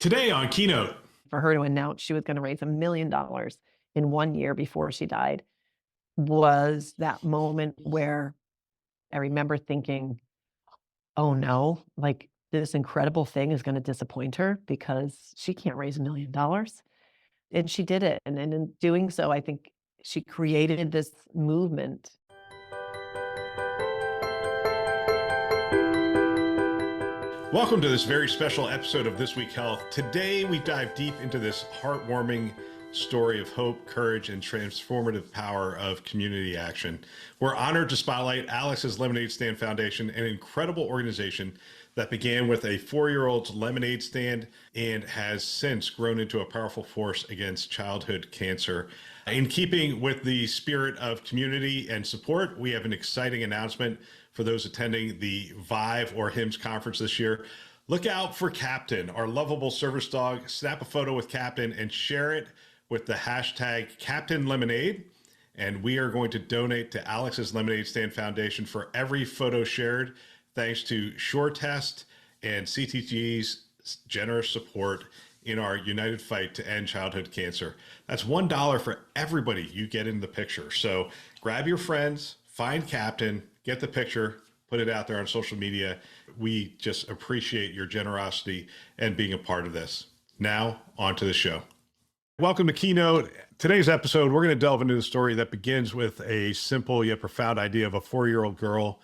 Today on Keynote. For her to announce she was going to raise $1 million in 1 year before she died was that moment where I remember thinking, oh no, like this incredible thing is going to disappoint her because she can't raise $1 million. And she did it. And in doing so, I think she created this movement. Welcome to this very special episode of This Week Health. Today we dive deep into this heartwarming story of hope, courage, and transformative power of community action. We're honored to spotlight Alex's Lemonade Stand Foundation, an incredible organization that began with a 4-year-old's lemonade stand and has since grown into a powerful force against childhood cancer. In keeping with the spirit of community and support, we have an exciting announcement for those attending the Vive or HIMSS conference this year. Look out for Captain, our lovable service dog. Snap a photo with Captain and share it with the hashtag Captain Lemonade. And we are going to donate to Alex's Lemonade Stand Foundation for every photo shared, thanks to SureTest and CTG's generous support in our united fight to end childhood cancer. That's $1 for everybody you get in the picture. So grab your friends, find Captain, get the picture, put it out there on social media. We just appreciate your generosity and being a part of this. Now, on to the show. Welcome to Keynote. Today's episode, we're going to delve into the story that begins with a simple yet profound idea of a 4-year-old girl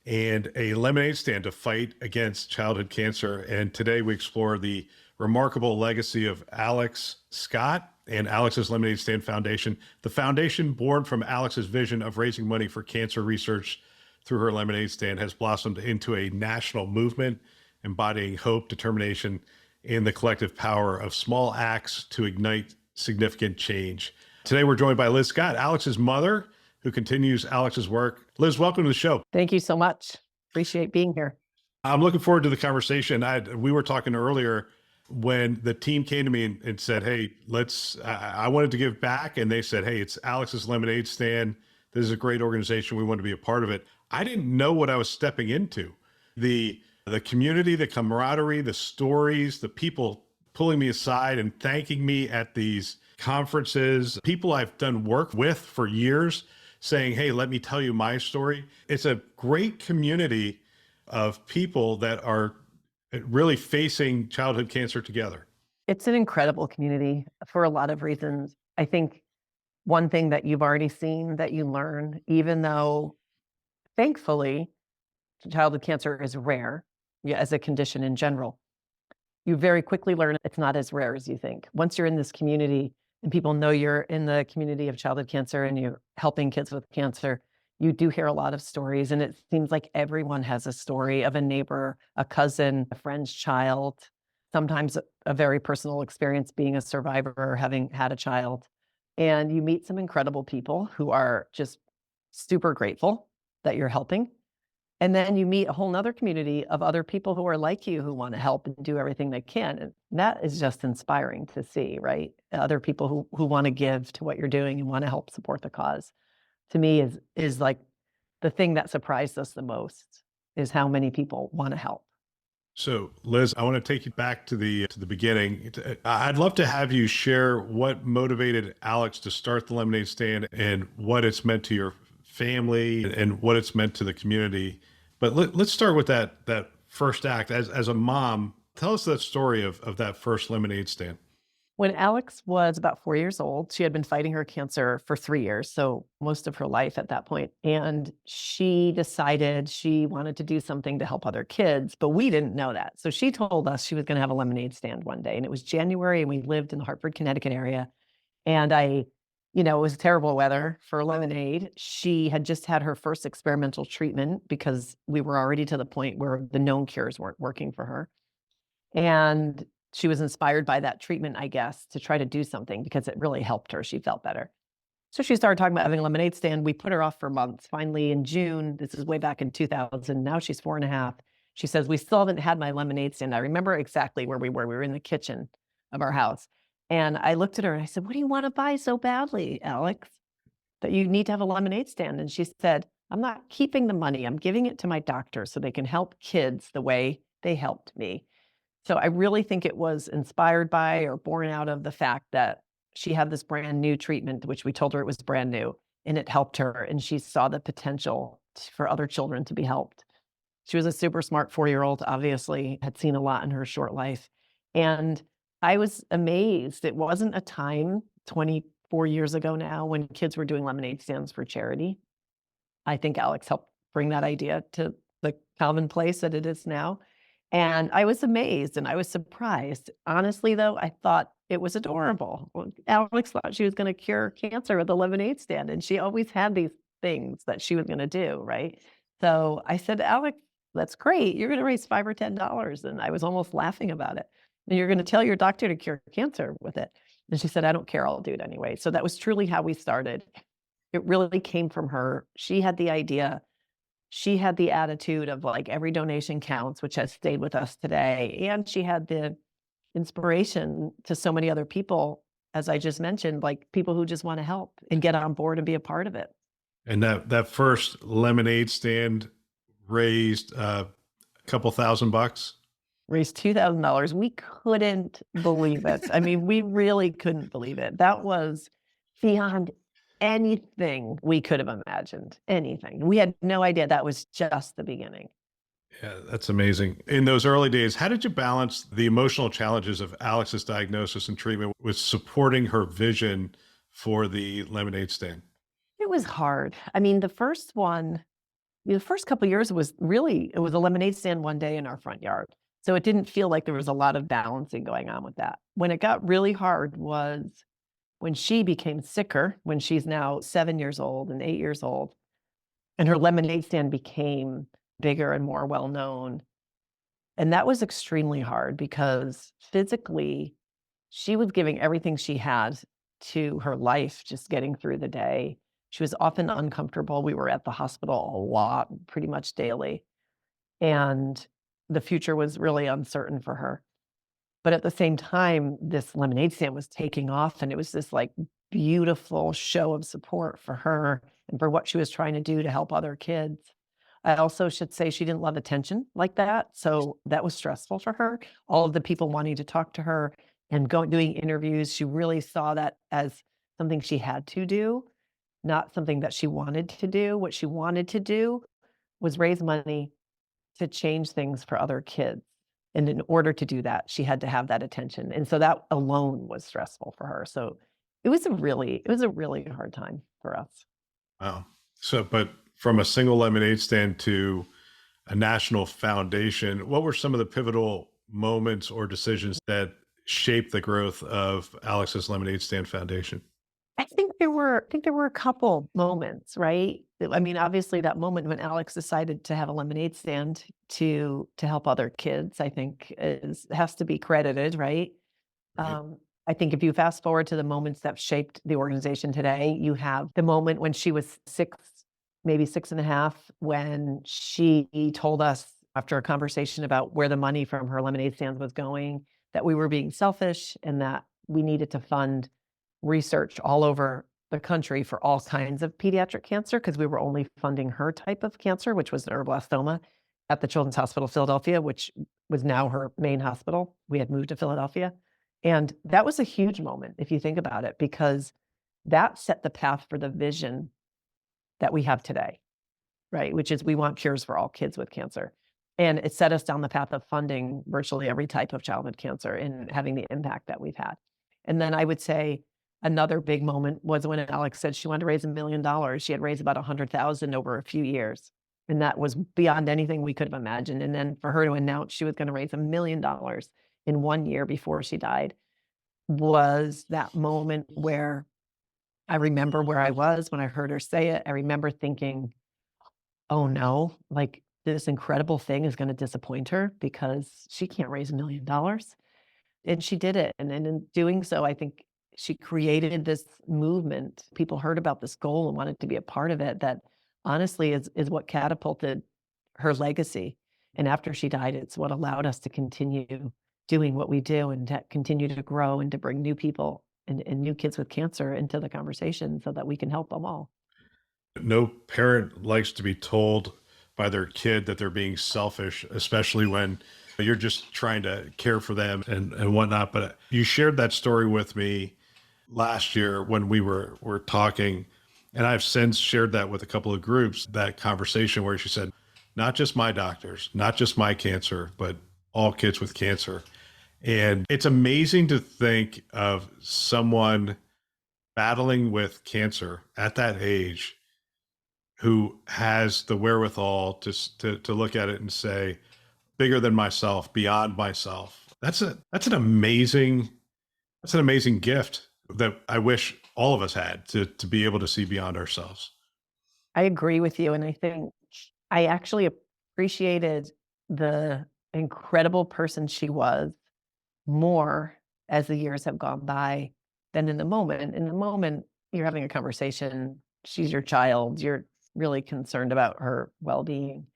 and a lemonade stand to fight against childhood cancer. And today we explore the remarkable legacy of Alex Scott and Alex's Lemonade Stand Foundation. The foundation, born from Alex's vision of raising money for cancer research through her lemonade stand, has blossomed into a national movement embodying hope, determination, and the collective power of small acts to ignite significant change. Today, we're joined by Liz Scott, Alex's mother, who continues Alex's work. Liz, welcome to the show. Thank you so much. Appreciate being here. I'm looking forward to the conversation. We were talking earlier when the team came to me and said, hey, I wanted to give back. And they said, hey, it's Alex's Lemonade Stand. This is a great organization. We want to be a part of it. I didn't know what I was stepping into. The community, the camaraderie, the stories, the people pulling me aside and thanking me at these conferences, people I've done work with for years saying, hey, let me tell you my story. It's a great community of people that are really facing childhood cancer together. It's an incredible community for a lot of reasons. I think one thing that you've already seen that you learn, even though thankfully childhood cancer is rare as a condition in general, you very quickly learn it's not as rare as you think. Once you're in this community and people know you're in the community of childhood cancer and you're helping kids with cancer, you do hear a lot of stories. And it seems like everyone has a story of a neighbor, a cousin, a friend's child, sometimes a very personal experience being a survivor or having had a child. And you meet some incredible people who are just super grateful that you're helping. And then you meet a whole nother community of other people who are like you, who want to help and do everything they can. And that is just inspiring to see, right? Other people who want to give to what you're doing and want to help support the cause. To me is like the thing that surprised us the most is how many people want to help. So Liz, I want to take you back to the beginning. I'd love to have you share what motivated Alex to start the lemonade stand and what it's meant to your family and what it's meant to the community. But let's start with that first act. As a mom, tell us that story of that first lemonade stand. When Alex was about 4 years old, she had been fighting her cancer for 3 years, so most of her life at that point. And she decided she wanted to do something to help other kids, but we didn't know that. So she told us she was going to have a lemonade stand one day. And it was January, and we lived in the Hartford, Connecticut area. And it was terrible weather for lemonade. She had just had her first experimental treatment because we were already to the point where the known cures weren't working for her. And she was inspired by that treatment, I guess, to try to do something because it really helped her. She felt better. So she started talking about having a lemonade stand. We put her off for months. Finally, in June, this is way back in 2000, now she's 4.5. She says, we still haven't had my lemonade stand. I remember exactly where we were. We were in the kitchen of our house. And I looked at her and I said, what do you want to buy so badly, Alex, that you need to have a lemonade stand? And she said, I'm not keeping the money. I'm giving it to my doctor so they can help kids the way they helped me. So I really think it was inspired by or born out of the fact that she had this brand new treatment, which we told her it was brand new, and it helped her, and she saw the potential for other children to be helped. She was a super smart 4-year-old, obviously, had seen a lot in her short life, and I was amazed. It wasn't a time 24 years ago now when kids were doing lemonade stands for charity. I think Alex helped bring that idea to the commonplace that it is now, and I was amazed and I was surprised. Honestly, though, I thought it was adorable. Well, Alex thought she was gonna cure cancer with a lemonade stand, and she always had these things that she was gonna do, right? So I said, "Alex, that's great. You're gonna raise 5 or $10," and I was almost laughing about it. "And you're gonna tell your doctor to cure cancer with it." And she said, "I don't care, I'll do it anyway." So that was truly how we started. It really came from her. She had the idea. She had the attitude of, like, every donation counts, which has stayed with us today, and she had the inspiration to so many other people, as I just mentioned, like, people who just wanna help and get on board and be a part of it. And that first lemonade stand raised a couple thousand bucks. Raised $2,000. We couldn't believe it. I mean, we really couldn't believe it. That was beyond anything we could have imagined, anything. We had no idea that was just the beginning. Yeah, that's amazing. In those early days, how did you balance the emotional challenges of Alex's diagnosis and treatment with supporting her vision for the lemonade stand? It was hard. I mean, the first couple years it was a lemonade stand one day in our front yard. So it didn't feel like there was a lot of balancing going on with that. When it got really hard was when she became sicker, when she's now 7 years old and 8 years old, and her lemonade stand became bigger and more well known. And that was extremely hard because physically, she was giving everything she had to her life, just getting through the day. She was often uncomfortable. We were at the hospital a lot, pretty much daily, and the future was really uncertain for her. But at the same time, this lemonade stand was taking off, and it was this, like, beautiful show of support for her and for what she was trying to do to help other kids. I also should say she didn't love attention like that, so that was stressful for her. All of the people wanting to talk to her and doing interviews, she really saw that as something she had to do, not something that she wanted to do. What she wanted to do was raise money to change things for other kids. And in order to do that, she had to have that attention. And so that alone was stressful for her. So it was a really hard time for us. Wow. So, but from a single lemonade stand to a national foundation, what were some of the pivotal moments or decisions that shaped the growth of Alex's Lemonade Stand Foundation? I think there were a couple moments, right? I mean, obviously that moment when Alex decided to have a lemonade stand to help other kids, I think is has to be credited, right? Right. I think if you fast forward to the moments that shaped the organization today, you have the moment when she was 6, maybe 6.5, when she told us after a conversation about where the money from her lemonade stands was going, that we were being selfish and that we needed to fund research all over the country for all kinds of pediatric cancer because we were only funding her type of cancer, which was neuroblastoma at the Children's Hospital of Philadelphia, which was now her main hospital. We had moved to Philadelphia. And that was a huge moment if you think about it, because that set the path for the vision that we have today, right? Which is we want cures for all kids with cancer. And it set us down the path of funding virtually every type of childhood cancer and having the impact that we've had. And then I would say another big moment was when Alex said she wanted to raise $1,000,000. She had raised about 100,000 over a few years. And that was beyond anything we could have imagined. And then for her to announce she was going to raise $1,000,000 in 1 year before she died was that moment where I remember where I was when I heard her say it. I remember thinking, "Oh, no, like, this incredible thing is gonna disappoint her because she can't raise $1,000,000." And she did it, and in doing so, I think she created this movement. People heard about this goal and wanted to be a part of it that honestly is what catapulted her legacy, and after she died, it's what allowed us to continue doing what we do and to continue to grow and to bring new people and new kids with cancer into the conversation so that we can help them all. No parent likes to be told by their kid that they're being selfish, especially when You're just trying to care for them and whatnot. But you shared that story with me last year when we were talking, and I've since shared that with a couple of groups, that conversation where she said, not just my doctors, not just my cancer, but all kids with cancer. And it's amazing to think of someone battling with cancer at that age who has the wherewithal to look at it and say, bigger than myself, beyond myself. That's an amazing gift that I wish all of us had, to be able to see beyond ourselves. I agree with you, and I think I actually appreciated the incredible person she was more as the years have gone by than in the moment. In the moment, you're having a conversation, she's your child, you're really concerned about her well-being.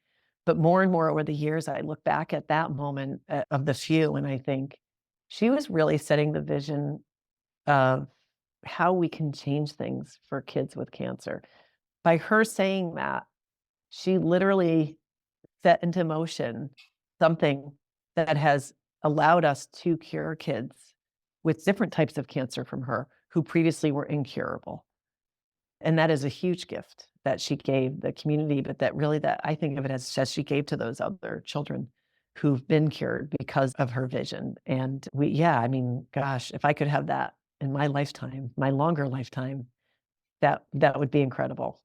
But more and more over the years, I look back at that moment, of the few, and I think she was really setting the vision of how we can change things for kids with cancer. By her saying that, she literally set into motion something that has allowed us to cure kids with different types of cancer from her who previously were incurable. And that is a huge gift that she gave the community, but that really, that I think of it as she gave to those other children who've been cured because of her vision. And yeah, I mean, gosh, if I could have that in my lifetime, my longer lifetime, that would be incredible.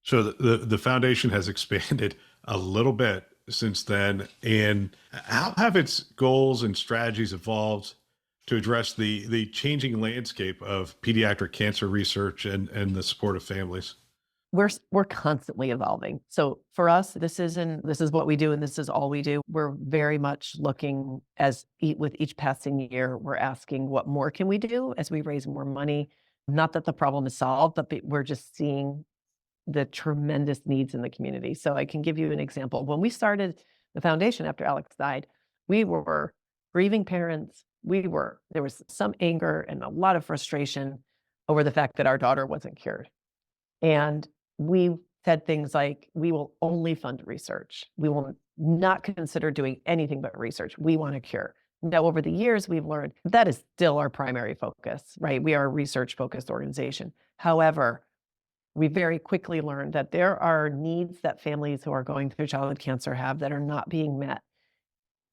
So the foundation has expanded a little bit since then. And how have its goals and strategies evolved to address the changing landscape of pediatric cancer research and the support of families? We're constantly evolving. So for us, this is what we do, and this is all we do. We're very much looking with each passing year, we're asking what more can we do as we raise more money. Not that the problem is solved, but we're just seeing the tremendous needs in the community. So I can give you an example. When we started the foundation after Alex died, we were grieving parents. There was some anger and a lot of frustration over the fact that our daughter wasn't cured. And we said things like, we will only fund research. We will not consider doing anything but research. We want a cure. Now, over the years, we've learned that is still our primary focus, right? We are a research-focused organization. However, we very quickly learned that there are needs that families who are going through childhood cancer have that are not being met,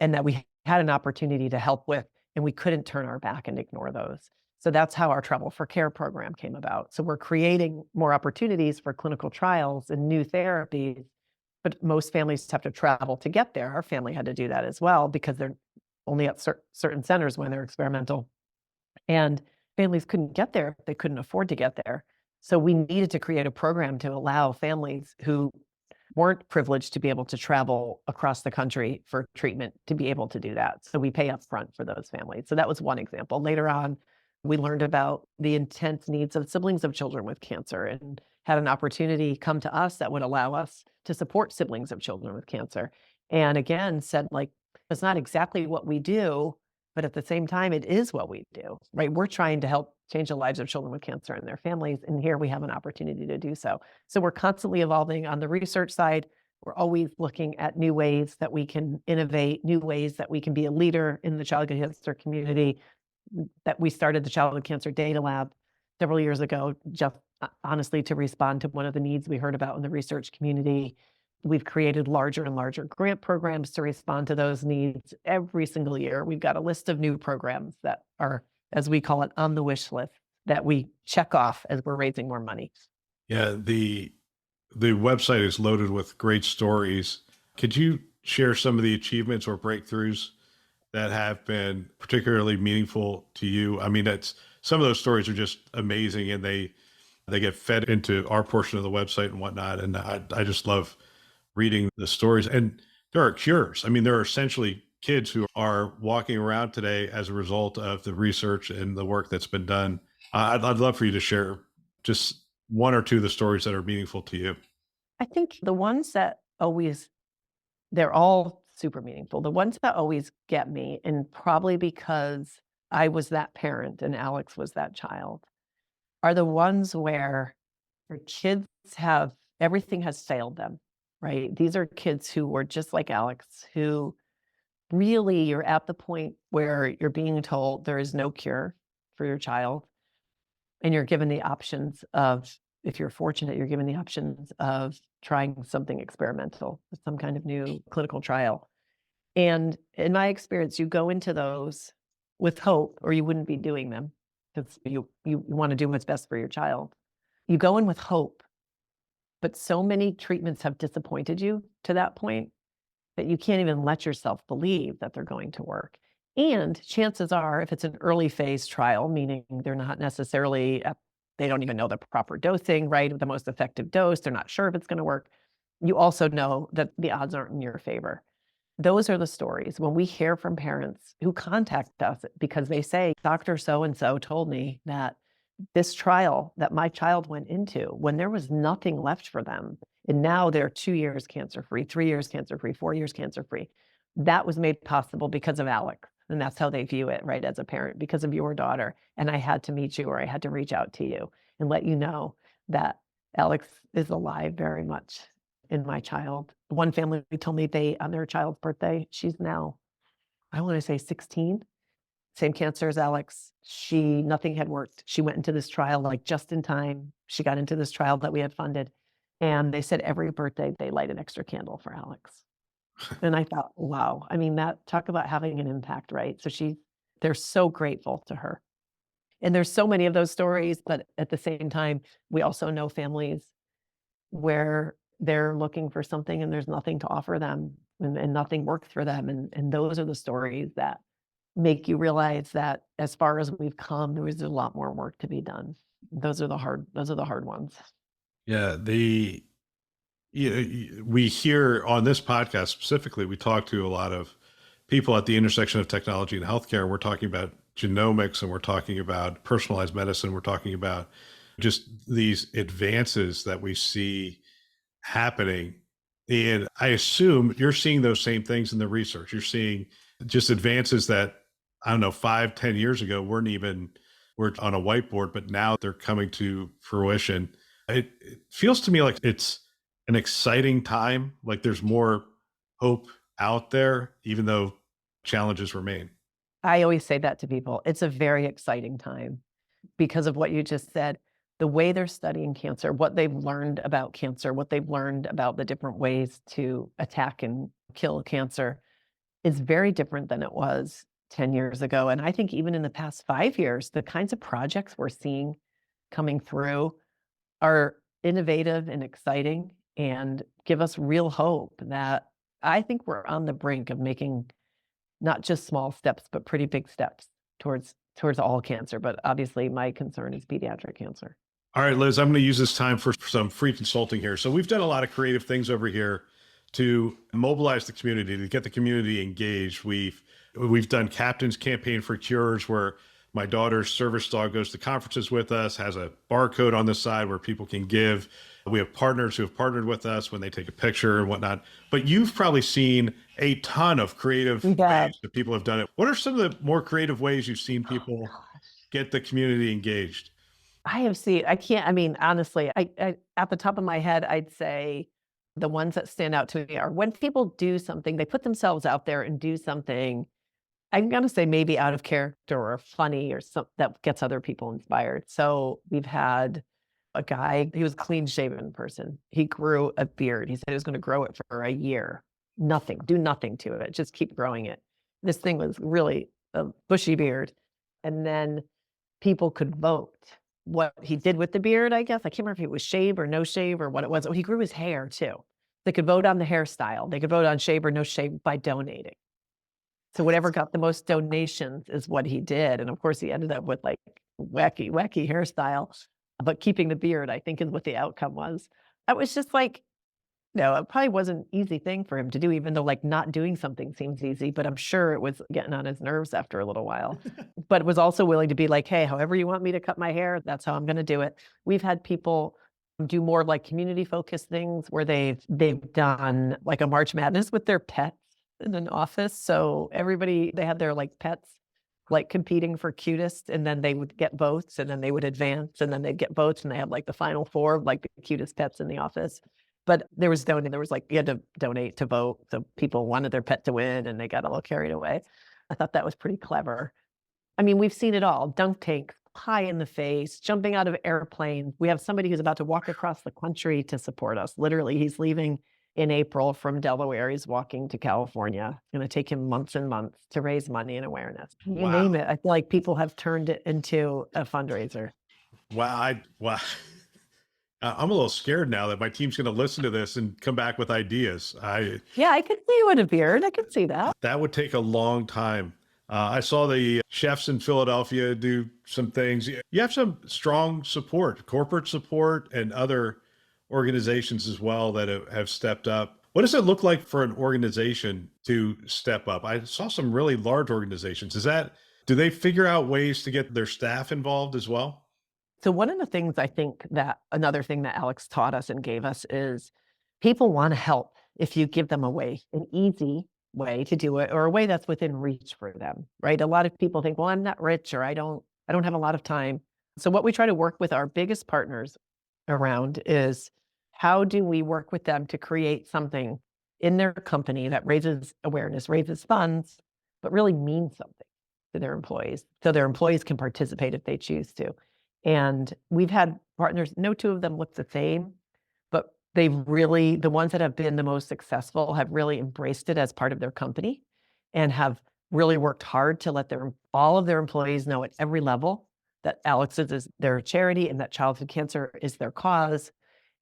and that we had an opportunity to help with, and we couldn't turn our back and ignore those. So that's how our Travel for Care program came about. So we're creating more opportunities for clinical trials and new therapies, but most families have to travel to get there. Our family had to do that as well because they're only at certain centers when they're experimental. And families couldn't get there, they couldn't afford to get there. So we needed to create a program to allow families who weren't privileged to be able to travel across the country for treatment to be able to do that. So we pay upfront for those families. So that was one example. Later on, we learned about the intense needs of siblings of children with cancer and had an opportunity come to us that would allow us to support siblings of children with cancer. And again, said like, it's not exactly what we do, but at the same time, it is what we do, right? We're trying to help change the lives of children with cancer and their families. And here we have an opportunity to do so. So we're constantly evolving on the research side. We're always looking at new ways that we can innovate, new ways that we can be a leader in the childhood cancer community. That we started the Childhood Cancer Data Lab several years ago, just honestly to respond to one of the needs we heard about in the research community. We've created larger and larger grant programs to respond to those needs every single year. We've got a list of new programs that are, as we call it, on the wish list that we check off as we're raising more money. Yeah, the website is loaded with great stories. Could you share some of the achievements or breakthroughs that have been particularly meaningful to you? I mean, that's some of those stories are just amazing, and they get fed into our portion of the website and whatnot. And I just love reading the stories. And there are cures. I mean, there are essentially kids who are walking around today as a result of the research and the work that's been done. I'd love for you to share just one or two of the stories that are meaningful to you. I think the ones that they're all super meaningful. The ones that always get me, and probably because I was that parent and Alex was that child, are the ones where your kids have everything has failed them, right? These are kids who were just like Alex, who really you're at the point where you're being told there is no cure for your child, and you're given the options of, if you're fortunate, you're given the options of trying something experimental, some kind of new clinical trial. And in my experience, you go into those with hope, or you wouldn't be doing them because you want to do what's best for your child. You go in with hope, but so many treatments have disappointed you to that point that you can't even let yourself believe that they're going to work. And chances are, if it's an early phase trial, meaning they're not necessarily, they don't even know the proper dosing, right? The most effective dose, they're not sure if it's going to work. You also know that the odds aren't in your favor. Those are the stories when we hear from parents who contact us because they say, Dr. So-and-so told me that this trial that my child went into, when there was nothing left for them, and now they're 2 years cancer-free, 3 years cancer-free, 4 years cancer-free. That was made possible because of Alex. And that's how they view it, right, as a parent, because of your daughter. And I had to meet you, or I had to reach out to you and let you know that Alex is alive very much in my child. One family told me they, on their child's birthday, she's now, I want to say 16, same cancer as Alex. Nothing had worked. She went into this trial like just in time. She got into this trial that we had funded. And they said every birthday they light an extra candle for Alex. And I thought, wow, I mean, that, talk about having an impact, right? So they're so grateful to her. And there's so many of those stories, but at the same time, we also know families where they're looking for something and there's nothing to offer them, and nothing worked for them. And those are the stories that make you realize that as far as we've come, there is a lot more work to be done. Those are the hard ones. Yeah, we hear on this podcast specifically, we talk to a lot of people at the intersection of technology and healthcare. We're talking about genomics, and we're talking about personalized medicine. We're talking about just these advances that we see happening. And I assume you're seeing those same things in the research. You're seeing just advances that, I don't know, 5, 10 years ago were on a whiteboard, but now they're coming to fruition. It feels to me like it's an exciting time. Like there's more hope out there, even though challenges remain. I always say that to people. It's a very exciting time because of what you just said. The way they're studying cancer, what they've learned about cancer, what they've learned about the different ways to attack and kill cancer is very different than it was 10 years ago. And I think even in the past 5 years, the kinds of projects we're seeing coming through are innovative and exciting and give us real hope that I think we're on the brink of making not just small steps, but pretty big steps towards all cancer. But obviously my concern is pediatric cancer. All right, Liz, I'm going to use this time for some free consulting here. So we've done a lot of creative things over here to mobilize the community, to get the community engaged. We've done Captain's Campaign for Cures, where my daughter's service dog goes to conferences with us, has a barcode on the side where people can give. We have partners who have partnered with us when they take a picture and whatnot. But you've probably seen a ton of creative ways that people have done it. What are some of the more creative ways you've seen people get the community engaged? I have seen, I mean, honestly, I at the top of my head, I'd say the ones that stand out to me are when people do something, they put themselves out there and do something, I'm going to say maybe out of character or funny or something that gets other people inspired. So we've had a guy, he was a clean shaven person. He grew a beard. He said he was going to grow it for a year. Nothing, do nothing to it, just keep growing it. This thing was really a bushy beard. And then people could vote what he did with the beard, I guess. I can't remember if it was shave or no shave or what it was. Oh, he grew his hair too. They could vote on the hairstyle. They could vote on shave or no shave by donating. So whatever got the most donations is what he did. And of course, he ended up with like wacky hairstyle. But keeping the beard, I think, is what the outcome was. It was just like, no, it probably wasn't an easy thing for him to do, even though like not doing something seems easy, but I'm sure it was getting on his nerves after a little while. But was also willing to be like, hey, however you want me to cut my hair, that's how I'm going to do it. We've had people do more like community focused things where they've done like a March Madness with their pets in an office. So everybody, they had their like pets like competing for cutest, and then they would get votes, and then they would advance, and then they'd get votes, and they had like the final four of like the cutest pets in the office. But there was like, you had to donate to vote, so people wanted their pet to win, and they got a little carried away. I thought that was pretty clever. I mean, we've seen it all, dunk tank, pie in the face, jumping out of airplanes. We have somebody who's about to walk across the country to support us. Literally, he's leaving in April from Delaware. He's walking to California. It's gonna take him months and months to raise money and awareness. You name it, I feel like people have turned it into a fundraiser. Wow. I'm a little scared now that my team's going to listen to this and come back with ideas. Yeah, I could see you with a beard. I could see that. That would take a long time. I saw the chefs in Philadelphia do some things. You have some strong support, corporate support, and other organizations as well that have stepped up. What does it look like for an organization to step up? I saw some really large organizations. Do they figure out ways to get their staff involved as well? So one of the things I think that another thing that Alex taught us and gave us is people want to help if you give them a way, an easy way to do it, or a way that's within reach for them, right? A lot of people think, well, I'm not rich, or I don't have a lot of time. So what we try to work with our biggest partners around is how do we work with them to create something in their company that raises awareness, raises funds, but really means something to their employees, so their employees can participate if they choose to. And we've had partners, no two of them look the same, but the ones that have been the most successful have really embraced it as part of their company and have really worked hard to let all of their employees know at every level that Alex's is their charity and that childhood cancer is their cause,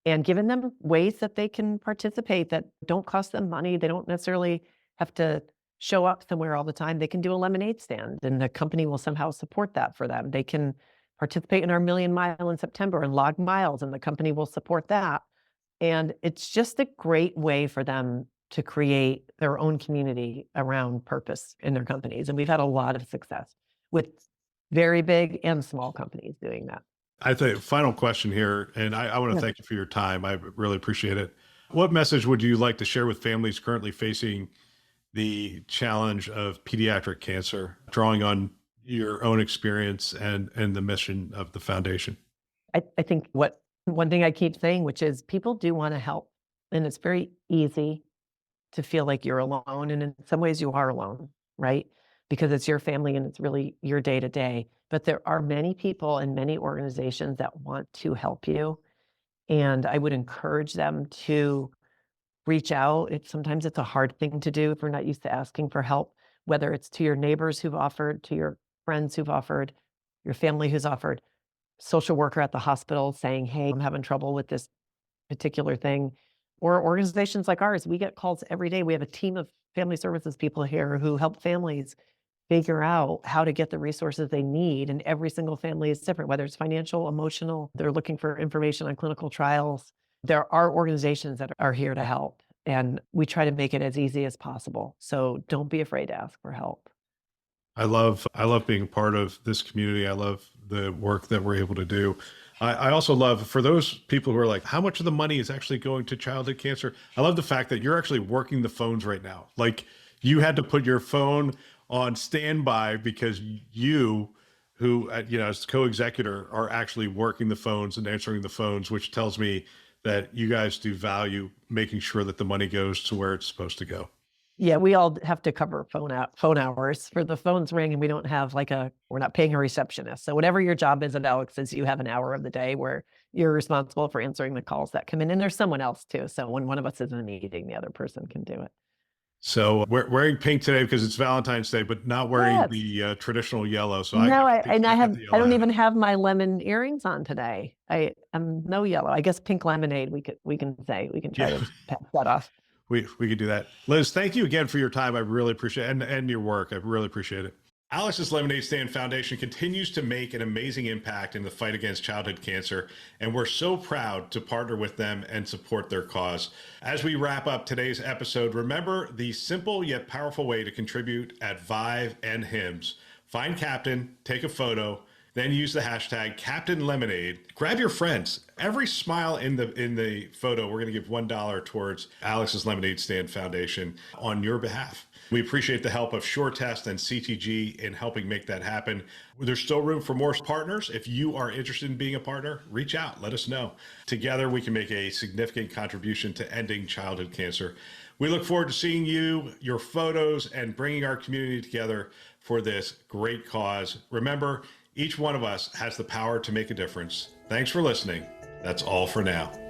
and given them ways that they can participate that don't cost them money. They don't necessarily have to show up somewhere all the time. They can do a lemonade stand, and the company will somehow support that for them. They can participate in our Million Mile in September and log miles, and the company will support that. And it's just a great way for them to create their own community around purpose in their companies. And we've had a lot of success with very big and small companies doing that. I think final question here, and I want to Yeah. thank you for your time. I really appreciate it. What message would you like to share with families currently facing the challenge of pediatric cancer, drawing on your own experience and the mission of the foundation? I think one thing I keep saying, which is people do want to help. And it's very easy to feel like you're alone. And in some ways you are alone, right? Because it's your family and it's really your day to day. But there are many people and many organizations that want to help you. And I would encourage them to reach out. Sometimes it's a hard thing to do if we're not used to asking for help, whether it's to your neighbors who've offered, to your friends who've offered, your family who's offered, social worker at the hospital saying, hey, I'm having trouble with this particular thing, or organizations like ours. We get calls every day. We have a team of family services people here who help families figure out how to get the resources they need. And every single family is different, whether it's financial, emotional, they're looking for information on clinical trials. There are organizations that are here to help, and we try to make it as easy as possible. So don't be afraid to ask for help. I love being a part of this community. I love the work that we're able to do. I also love, for those people who are like, how much of the money is actually going to childhood cancer? I love the fact that you're actually working the phones right now. Like, you had to put your phone on standby because you, who, as co-executor, are actually working the phones and answering the phones, which tells me that you guys do value making sure that the money goes to where it's supposed to go. Yeah, we all have to cover phone hours for the phones ring, and we don't have we're not paying a receptionist. So whatever your job is at Alex's, you have an hour of the day where you're responsible for answering the calls that come in, and there's someone else too. So when one of us is in a meeting, the other person can do it. So we're wearing pink today because it's Valentine's Day, but not wearing Yes. the traditional yellow. So No, I I don't even have my lemon earrings on today. I'm no yellow. I guess pink lemonade. We can try Yeah, to pass that off. we could do that. Liz, thank you again for your time. I really appreciate it, and your work. I really appreciate it. Alex's Lemonade Stand Foundation continues to make an amazing impact in the fight against childhood cancer, and we're so proud to partner with them and support their cause. As we wrap up today's episode, remember the simple yet powerful way to contribute at Vive and Hims. Find Captain, take a photo, Then use the hashtag Captain Lemonade. Grab your friends. Every smile in the photo, we're going to give $1 towards Alex's Lemonade Stand Foundation on your behalf. We appreciate the help of SureTest and CTG in helping make that happen. There's still room for more partners. If you are interested in being a partner, reach out. Let us know. Together, we can make a significant contribution to ending childhood cancer. We look forward to seeing you, your photos, and bringing our community together for this great cause. Remember, each one of us has the power to make a difference. Thanks for listening. That's all for now.